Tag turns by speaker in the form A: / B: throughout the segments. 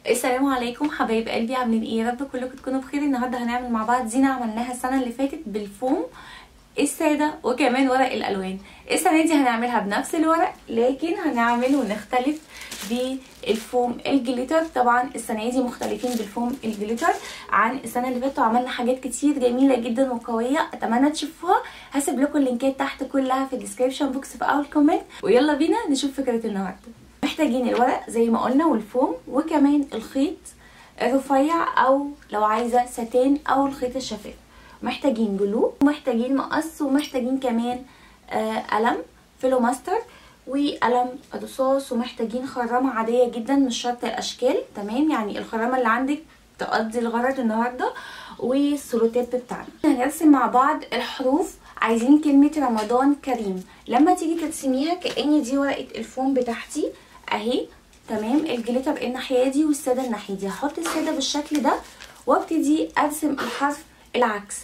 A: السلام عليكم حبايب قلبي، عاملين ايه؟ يا رب كلكم تكونوا بخير. النهارده هنعمل مع بعض زينه عملناها السنه اللي فاتت بالفوم الساده وكمان ورق الالوان. السنه دي هنعملها بنفس الورق لكن هنعمل ونختلف بالفوم الجليتر. طبعا السنه دي مختلفين بالفوم الجليتر عن السنه اللي فاتت، وعملنا حاجات كتير جميله جدا وقويه اتمنى تشوفوها. هسيب لكم اللينكات تحت كلها في الديسكريبشن بوكس في اول كومنت، ويلا بينا نشوف فكره النهارده. محتاجين الورق زي ما قلنا والفوم وكمان الخيط الرفيع او لو عايزه ساتين او الخيط الشفاف. محتاجين جلو ومحتاجين مقص ومحتاجين كمان قلم فلوماستر وقلم رصاص، ومحتاجين خرامه عاديه جدا مش شرط الاشكال، تمام؟ يعني الخرامه اللي عندك تقضي الغرض النهارده، والسولوتيب بتاعنا. هنرسم مع بعض الحروف. عايزين كلمه رمضان كريم. لما تيجي ترسميها كأن دي ورقه الفوم بتاعتي اهي، تمام؟ الجليتر الناحيه دي والساده الناحيه دي. هحط الساده بالشكل ده وابتدي ارسم الحرف العكس.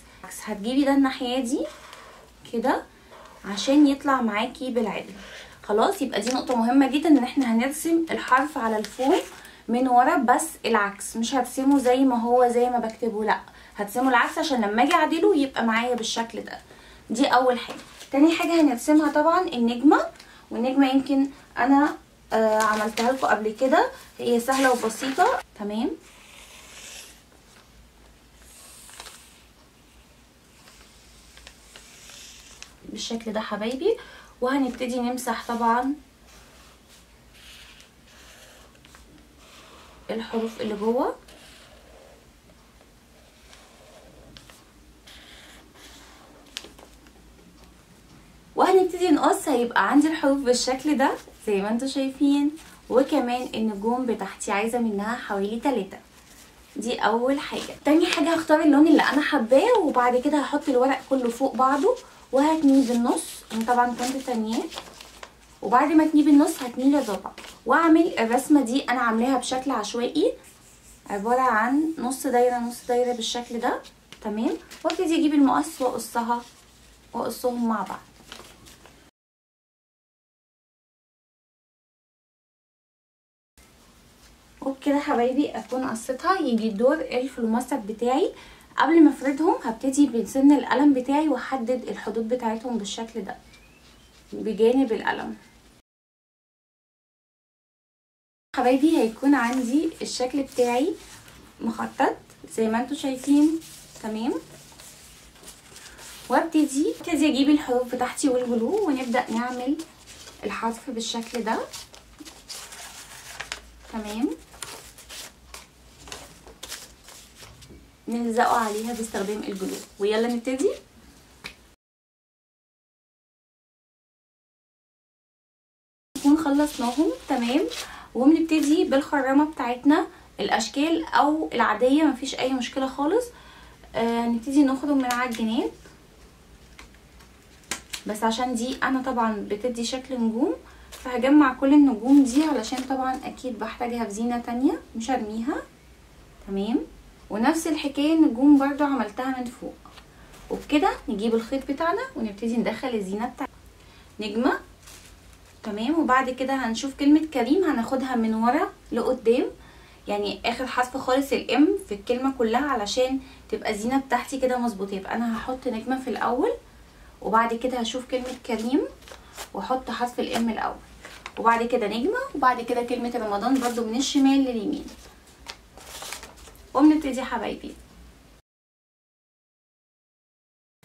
A: هتجيبي ده الناحيه دي كده عشان يطلع معاكي بالعدل. خلاص، يبقى دي نقطه مهمه جدا ان احنا هنرسم الحرف على الفوم من ورا بس العكس، مش هرسمه زي ما هو زي ما بكتبه، لا هرسمه العكس عشان لما اجي اعدله يبقى معايا بالشكل ده. دي اول حاجه. تاني حاجه هنرسمها طبعا النجمه، والنجمه يمكن انا عملتها لكم قبل كده، هي سهله وبسيطه، تمام؟ بالشكل ده حبايبي. وهنبتدي نمسح طبعا الحروف اللي جوه، وهنبتدي نقص. هيبقى عندي الحروف بالشكل ده زي ما انتم شايفين، وكمان النجوم بتاعتي عايزه منها حوالي 3. دي اول حاجه. تاني حاجه هختار اللون اللي انا حباه، وبعد كده هحط الورق كله فوق بعضه وهتنيه بالنص. انا طبعا كنت تانياه، وبعد ما تنيه بالنص هتنيه للربع، واعمل الرسمه دي. انا عاملاها بشكل عشوائي، عباره عن نص دايره نص دايره بالشكل ده، تمام؟ وابتدي اجيب المقص واقصهم مع بعض. وبكده حبايبي اكون قصيتها. يجي الدور الفلوماستر بتاعي. قبل ما افردهم هبتدي بسن القلم بتاعي واحدد الحدود بتاعتهم بالشكل ده بجانب القلم. حبايبي هيكون عندي الشكل بتاعي مخطط زي ما انتم شايفين، تمام؟ وابتدي اجيب الحروف بتاعتي والجلو ونبدا نعمل الحرف بالشكل ده، تمام؟ نلزقه عليها باستخدام الجلو، ويلا نبتدي. نكون خلصناهم، تمام؟ وبنبتدي بالخرامه بتاعتنا الاشكال او العاديه، مفيش اي مشكله خالص. نبتدي نخرم من على الجناب، بس عشان دي انا طبعا بتدي شكل نجوم فهجمع كل النجوم دي علشان طبعا اكيد بحتاجها في زينه تانية مش هرميها، تمام؟ ونفس الحكايه النجوم برضو عملتها من فوق. وبكده نجيب الخيط بتاعنا ونبتدي ندخل الزينه بتاعتنا. نجمه، تمام؟ وبعد كده هنشوف كلمه كريم هناخدها من ورا لقدام، يعني اخر حرف خالص الام في الكلمه كلها علشان تبقى الزينه بتاعتي كده مظبوطه. يبقى انا هحط نجمه في الاول، وبعد كده هشوف كلمه كريم واحط حرف الام الاول، وبعد كده نجمه، وبعد كده كلمه رمضان برضو من الشمال لليمين. وبنبتدي حبايبي.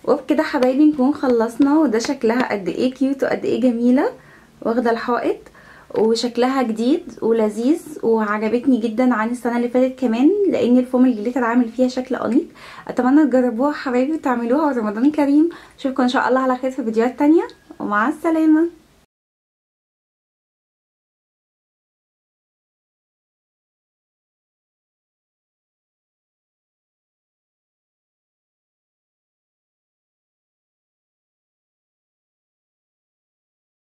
A: وبكده حبايبي نكون خلصنا، وده شكلها قد ايه كيوت وقد ايه جميله، واخده الحائط وشكلها جديد ولذيذ وعجبتني جدا عن السنه اللي فاتت كمان، لان الفوم الجليتر عامل فيها شكل انيق. اتمنى تجربوها حبايبي وتعملوها، ورمضان كريم. اشوفكم ان شاء الله على خير في فيديوهات تانية، ومع السلامه.